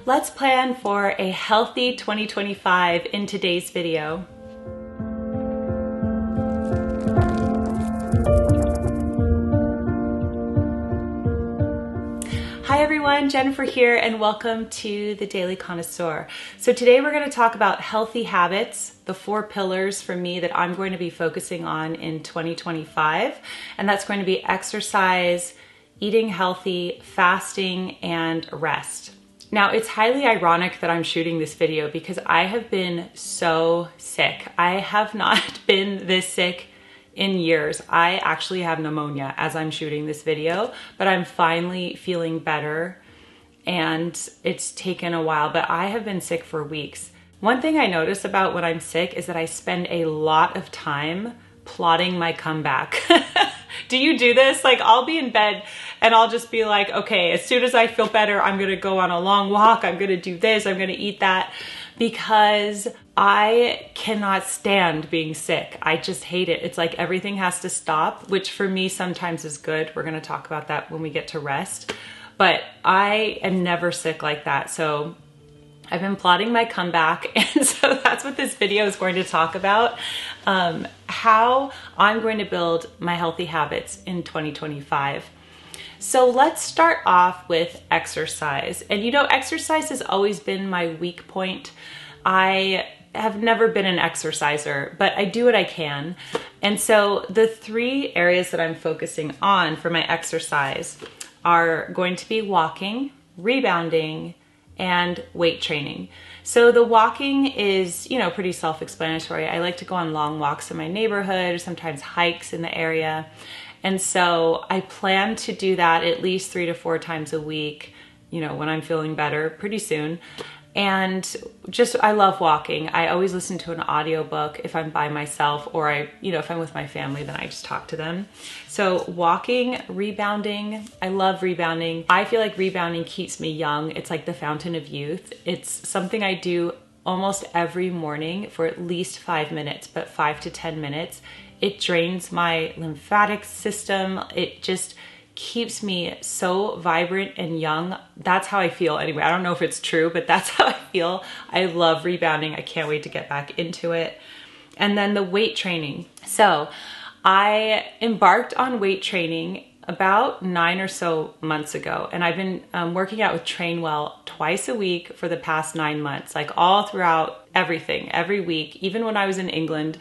let's plan for a healthy 2025 in today's video. Hi everyone, Jennifer here, and welcome to the Daily Connoisseur. So today we're going to talk about healthy habits, the 4 pillars for me that I'm going to be focusing on in 2025, and that's going to be exercise, eating healthy, fasting, and rest. Now, it's highly ironic that I'm shooting this video because I have been so sick. I have not been this sick in years. I actually have pneumonia as I'm shooting this video, but I'm finally feeling better, and it's taken a while, but I have been sick for weeks. One thing I notice about when I'm sick is that I spend a lot of time plotting my comeback. Do you do this? Like, I'll be in bed and I'll just be like, okay, as soon as I feel better, I'm gonna go on a long walk, I'm gonna do this, I'm gonna eat that, because I cannot stand being sick. I just hate it. It's like everything has to stop, which for me sometimes is good. We're gonna talk about that when we get to rest. But I am never sick like that. So I've been plotting my comeback, and so that's what this video is going to talk about. How I'm going to build my healthy habits in 2025. So let's start off with exercise. And you know, exercise has always been my weak point. I have never been an exerciser, but I do what I can. And so the 3 areas that I'm focusing on for my exercise are going to be walking, rebounding, and weight training. So the walking is, you know, pretty self-explanatory. I like to go on long walks in my neighborhood, or sometimes hikes in the area. And so I plan to do that at least 3 to 4 times a week, you know, when I'm feeling better pretty soon. And just, I love walking. I always listen to an audiobook if I'm by myself, or if I'm with my family, then I just talk to them. So walking, rebounding, I love rebounding. I feel like rebounding keeps me young. It's like the fountain of youth. It's something I do almost every morning for at least 5 minutes, but 5 to 10 minutes. It drains my lymphatic system. It just keeps me so vibrant and young. That's how I feel anyway. I don't know if it's true, but that's how I feel. I love rebounding. I can't wait to get back into it. And then the weight training. So I embarked on weight training about 9 or so months ago, and I've been working out with Trainwell twice a week for the past 9 months, like all throughout everything, every week, even when I was in England,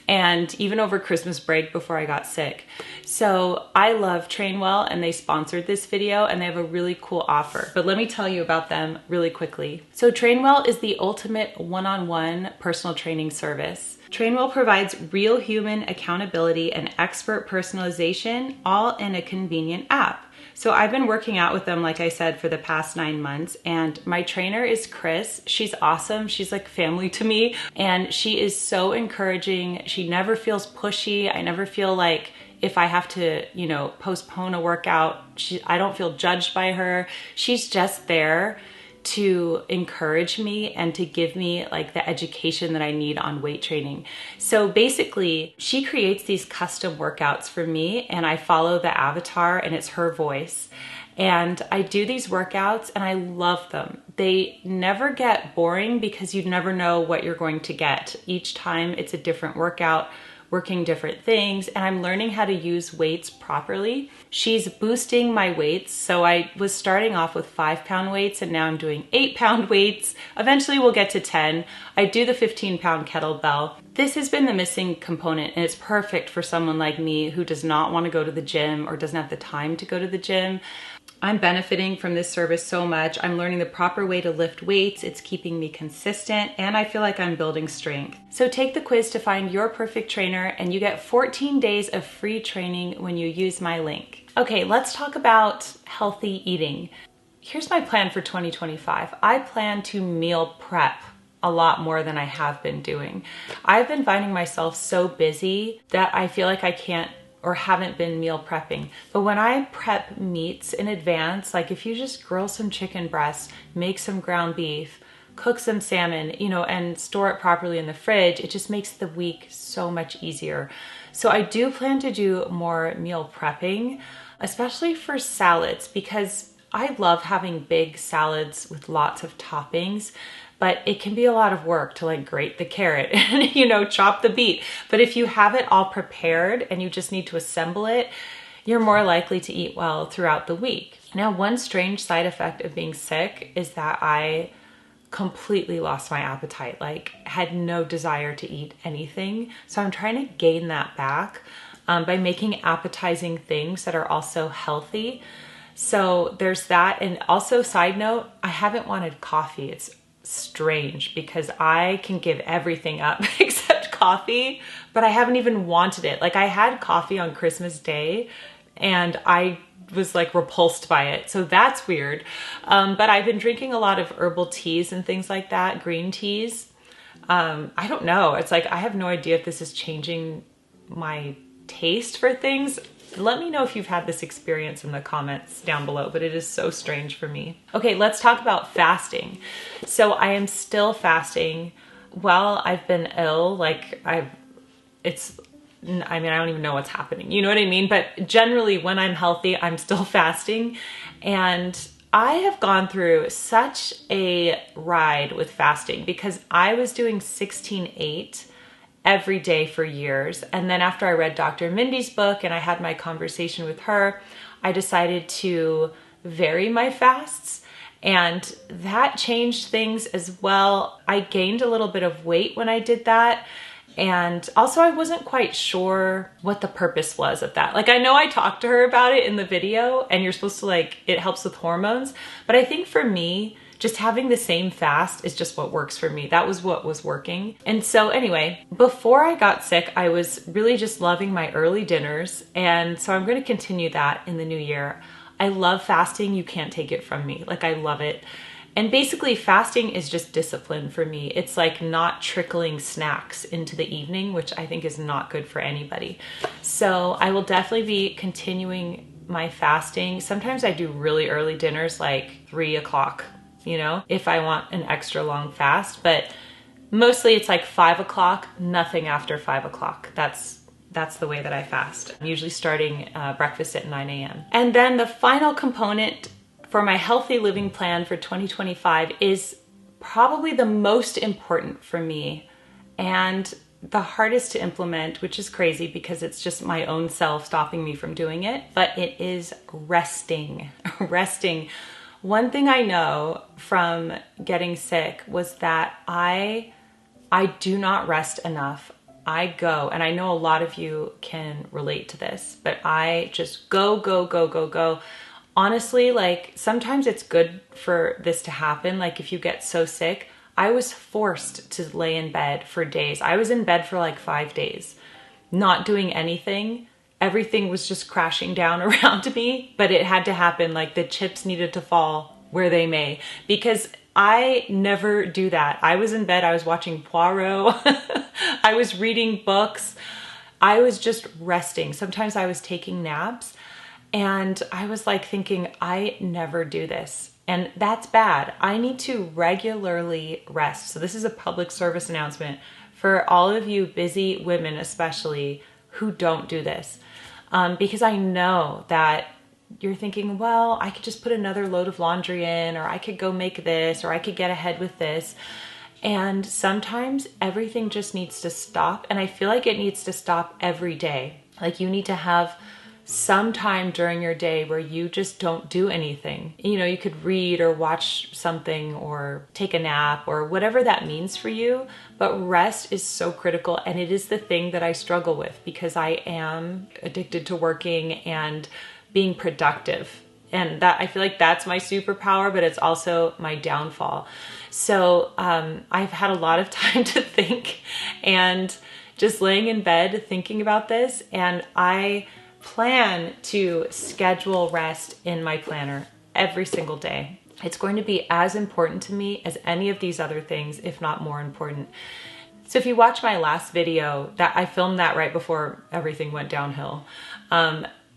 and even over Christmas break before I got sick. So I love Trainwell, and they sponsored this video, and they have a really cool offer. But let me tell you about them really quickly. So Trainwell is the ultimate one-on-one personal training service. Trainwell provides real human accountability and expert personalization, all in a convenient app. So I've been working out with them, like I said, for the past 9 months, and my trainer is Chris. She's awesome. She's like family to me, and she is so encouraging. She never feels pushy. I never feel like if I have to, postpone a workout, I don't feel judged by her. She's just there to encourage me and to give me like the education that I need on weight training. So basically, she creates these custom workouts for me, and I follow the avatar, and it's her voice. And I do these workouts and I love them. They never get boring because you never know what you're going to get. Each time it's a different workout, working different things, and I'm learning how to use weights properly. She's boosting my weights. So I was starting off with 5-pound weights, and now I'm doing 8-pound weights. Eventually we'll get to 10. I do the 15-pound kettlebell. This has been the missing component, and it's perfect for someone like me who does not want to go to the gym or doesn't have the time to go to the gym. I'm benefiting from this service so much. I'm learning the proper way to lift weights. It's keeping me consistent, and I feel like I'm building strength. So take the quiz to find your perfect trainer, and you get 14 days of free training when you use my link. Okay, let's talk about healthy eating. Here's my plan for 2025. I plan to meal prep a lot more than I have been doing. I've been finding myself so busy that I feel like I can't or haven't been meal prepping. But when I prep meats in advance, like if you just grill some chicken breasts, make some ground beef, cook some salmon, and store it properly in the fridge, it just makes the week so much easier. So I do plan to do more meal prepping, especially for salads, because I love having big salads with lots of toppings, but it can be a lot of work to like grate the carrot and, you know, chop the beet. But if you have it all prepared and you just need to assemble it, you're more likely to eat well throughout the week. Now, one strange side effect of being sick is that I completely lost my appetite, like had no desire to eat anything. So I'm trying to gain that back by making appetizing things that are also healthy. So there's that. And also, side note, I haven't wanted coffee. It's strange because I can give everything up except coffee, but I haven't even wanted it. Like I had coffee on Christmas Day and I was like repulsed by it. So that's weird. But I've been drinking a lot of herbal teas and things like that, green teas. I don't know. It's like, I have no idea if this is changing my taste for things. Let me know if you've had this experience in the comments down below, but it is so strange for me. Okay, let's talk about fasting. So I am still fasting while I've been ill. Like I mean, I don't even know what's happening. You know what I mean? But generally when I'm healthy, I'm still fasting. And I have gone through such a ride with fasting because I was doing 16/8 every day for years. And then after I read Dr. Mindy's book and I had my conversation with her, I decided to vary my fasts. And that changed things as well. I gained a little bit of weight when I did that. And also I wasn't quite sure what the purpose was of that. Like I know I talked to her about it in the video and you're supposed to like, it helps with hormones. But I think for me, just having the same fast is just what works for me. That was what was working. And so anyway, before I got sick, I was really just loving my early dinners. And so I'm going to continue that in the new year. I love fasting. You can't take it from me. Like I love it. And basically fasting is just discipline for me. It's like not trickling snacks into the evening, which I think is not good for anybody. So I will definitely be continuing my fasting. Sometimes I do really early dinners, like 3 o'clock, you know, if I want an extra long fast, but mostly it's like 5 o'clock, nothing after 5 o'clock. That's the way that I fast. I'm usually starting breakfast at 9 a.m. And then the final component for my healthy living plan for 2025 is probably the most important for me and the hardest to implement, which is crazy because it's just my own self stopping me from doing it, but it is resting. Resting. One thing I know from getting sick was that I do not rest enough. I go, and I know a lot of you can relate to this, but I just go, go, go, go, go. Honestly, like sometimes it's good for this to happen. Like if you get so sick, I was forced to lay in bed for days. I was in bed for like 5 days, not doing anything. Everything was just crashing down around me, but it had to happen. Like the chips needed to fall where they may, because I never do that. I was in bed, I was watching Poirot, I was reading books, I was just resting. Sometimes I was taking naps. And I was like thinking, I never do this. And that's bad. I need to regularly rest. So this is a public service announcement for all of you busy women, especially, who don't do this. Because I know that you're thinking, well, I could just put another load of laundry in, or I could go make this, or I could get ahead with this. And sometimes everything just needs to stop. And I feel like it needs to stop every day. Like you need to have some time during your day where you just don't do anything. You know, you could read or watch something or take a nap or whatever that means for you. But rest is so critical, and it is the thing that I struggle with because I am addicted to working and being productive. And that, I feel like that's my superpower, but it's also my downfall. So I've had a lot of time to think and just laying in bed thinking about this, and I plan to schedule rest in my planner every single day. It's going to be as important to me as any of these other things, if not more important. So if you watch my last video, that I filmed that right before everything went downhill.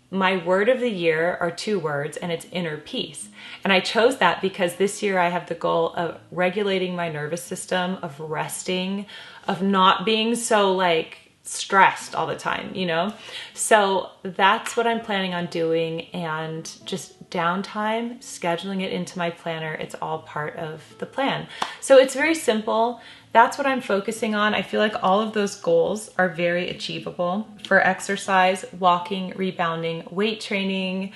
My word of the year are 2 words, and it's inner peace. And I chose that because this year I have the goal of regulating my nervous system, of resting, of not being so like stressed all the time, you know? So that's what I'm planning on doing, and just downtime, scheduling it into my planner. It's all part of the plan. So it's very simple. That's what I'm focusing on. I feel like all of those goals are very achievable for exercise, walking, rebounding, weight training.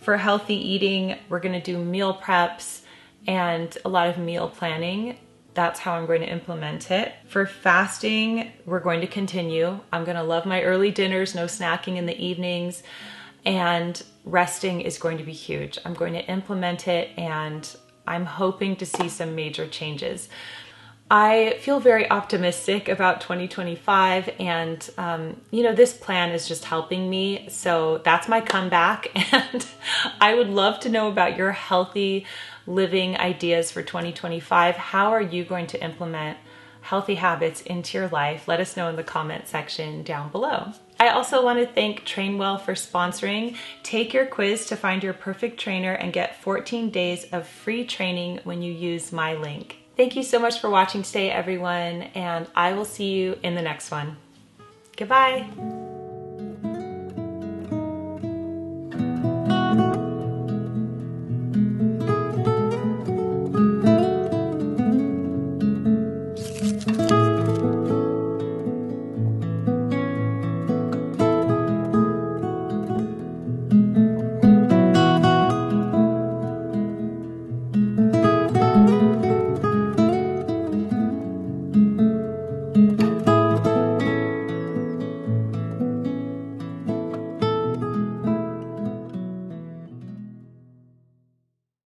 For healthy eating, we're gonna do meal preps and a lot of meal planning. That's how I'm going to implement it. For fasting, we're going to continue. I'm gonna love my early dinners, no snacking in the evenings, and resting is going to be huge. I'm going to implement it, and I'm hoping to see some major changes. I feel very optimistic about 2025, and you know, this plan is just helping me. So that's my comeback, and I would love to know about your healthy living ideas for 2025. How are you going to implement healthy habits into your life? Let us know in the comment section down below. I also want to thank Trainwell for sponsoring. Take your quiz to find your perfect trainer and get 14 days of free training when you use my link. Thank you so much for watching today, everyone, and I will see you in the next one. Goodbye.